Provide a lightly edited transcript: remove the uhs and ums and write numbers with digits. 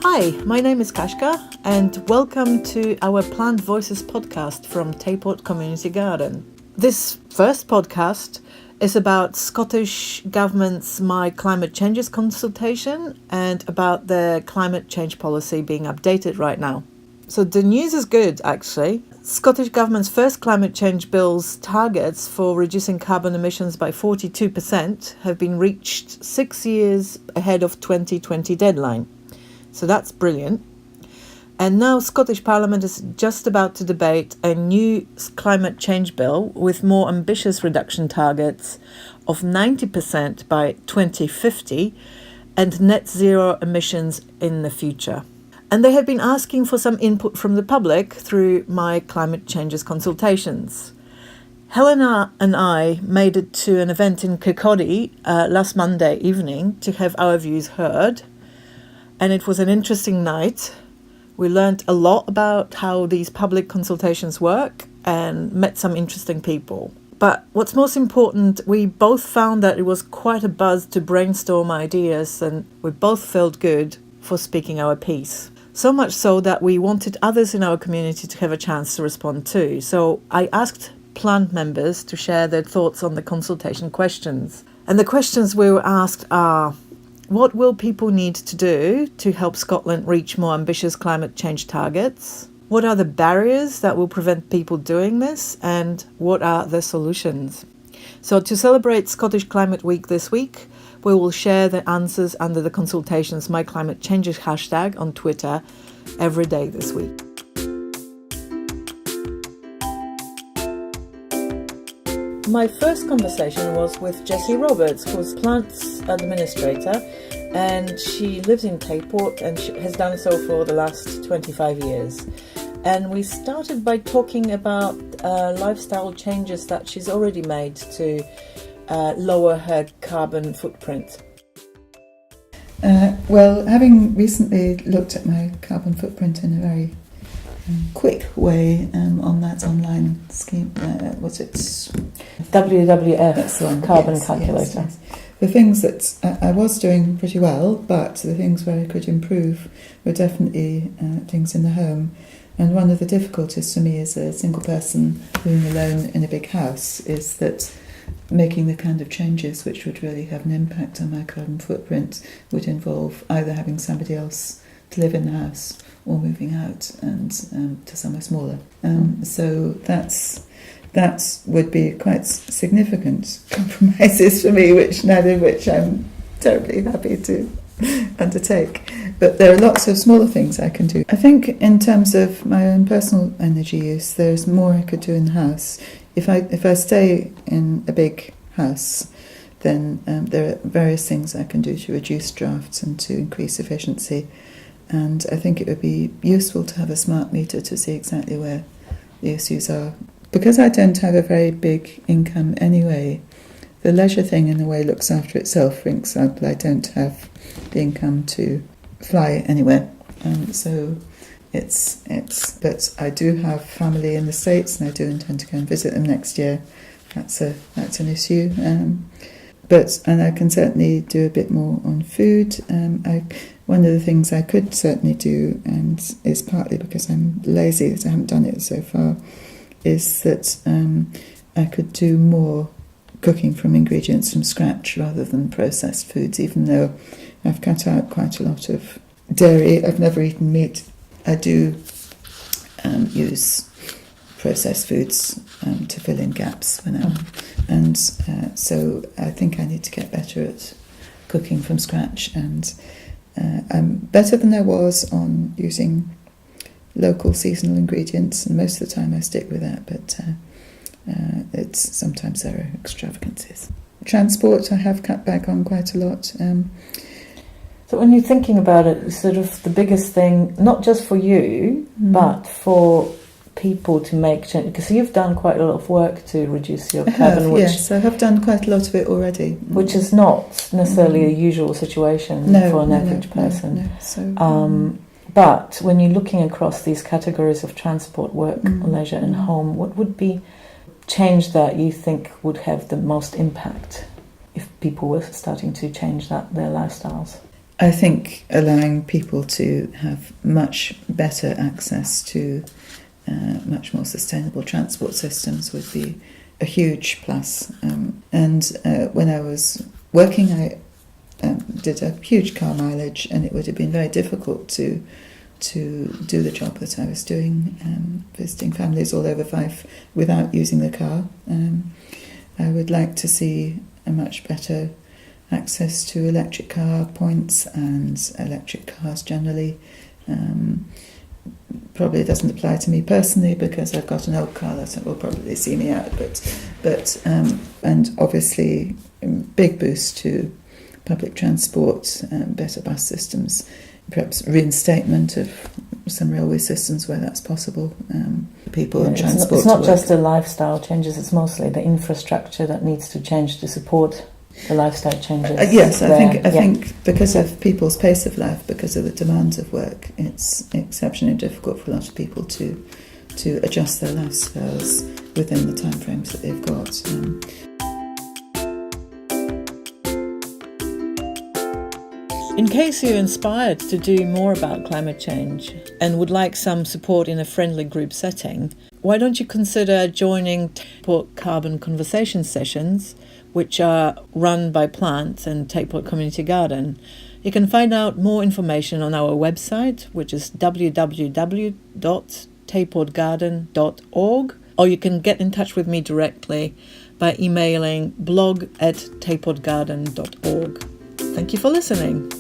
Hi, my name is Kashka and welcome to our Plant Voices podcast from Tayport Community Garden. This first podcast is about Scottish Government's myclimatechanges consultation and about the climate change policy being updated right now. So the news is good, actually. Scottish Government's first climate change bill's targets for reducing carbon emissions by 42% have been reached 6 years ahead of 2020 deadline. So that's brilliant. And now Scottish Parliament is just about to debate a new climate change bill with more ambitious reduction targets of 90% by 2050 and net zero emissions in the future. And they have been asking for some input from the public through myclimatechanges consultations. Helena and I made it to an event in Kirkcaldy last Monday evening to have our views heard. And it was an interesting night. We learned a lot about how these public consultations work and met some interesting people. But what's most important, we both found that it was quite a buzz to brainstorm ideas, and we both felt good for speaking our piece. So much so that we wanted others in our community to have a chance to respond too. So I asked plant members to share their thoughts on the consultation questions. And the questions we were asked are: what will people need to do to help Scotland reach more ambitious climate change targets? What are the barriers that will prevent people doing this? And what are the solutions? So to celebrate Scottish Climate Week this week, we will share the answers under the consultations myclimatechanges hashtag on Twitter every day this week. My first conversation was with Jessie Roberts, who's plants administrator, and she lives in Tayport and she has done so for the last 25 years. And we started by talking about lifestyle changes that she's already made to lower her carbon footprint. Well, having recently looked at my carbon footprint in a very quick way on that online scheme, what's it? WWF, that's the one. carbon Yes, calculator. yes. The things that I was doing pretty well, but the things where I could improve were definitely things in the home. And one of the difficulties for me as a single person living alone in a big house is that making the kind of changes which would really have an impact on my carbon footprint would involve either having somebody else to live in the house or moving out and to somewhere smaller. So that would be quite significant compromises for me, neither of which I'm terribly happy to undertake. But there are lots of smaller things I can do. I think in terms of my own personal energy use, there's more I could do in the house. If I stay in a big house, then there are various things I can do to reduce drafts and to increase efficiency. And I think it would be useful to have a smart meter to see exactly where the issues are. Because I don't have a very big income anyway, the leisure thing in a way looks after itself. For example, I don't have the income to fly anywhere. So but I do have family in the States and I do intend to go and visit them next year. That's an issue. And I can certainly do a bit more on food. One of the things I could certainly do, and it's partly because I'm lazy that I haven't done it so far, is that I could do more cooking from ingredients from scratch rather than processed foods, even though I've cut out quite a lot of dairy. I've never eaten meat. I do use processed foods to fill in gaps so I think I need to get better at cooking from scratch, and I'm better than I was on using local seasonal ingredients, and most of the time I stick with that, but sometimes there are extravagances. Transport I have cut back on quite a lot. So when you're thinking about it, sort of the biggest thing, not just for you, but for people to make change, because you've done quite a lot of work to reduce your carbon. Yes, I have done quite a lot of it already. Which is not necessarily a usual situation for an average person. No. So, but when you're looking across these categories of transport, work, leisure and home, what would be change that you think would have the most impact if people were starting to change their lifestyles? I think allowing people to have much better access to much more sustainable transport systems would be a huge plus. When I was working, I did a huge car mileage, and it would have been very difficult to do the job that I was doing, visiting families all over Fife without using the car. I would like to see a much better access to electric car points and electric cars generally. Probably doesn't apply to me personally because I've got an old car that will probably see me out, but and obviously big boost to public transport, better bus systems, perhaps reinstatement of some railway systems where that's possible. People and transport. It's not just the lifestyle changes; it's mostly the infrastructure that needs to change to support the lifestyle changes. Yes, I think because of people's pace of life, because of the demands of work, it's exceptionally difficult for a lot of people to adjust their lifestyles within the timeframes that they've got. In case you're inspired to do more about climate change and would like some support in a friendly group setting, why don't you consider joining Tayport Carbon Conversation sessions, which are run by Plant and Tayport Community Garden. You can find out more information on our website, which is www.tayportgarden.org, or you can get in touch with me directly by emailing blog@tayportgarden.org. Thank you for listening.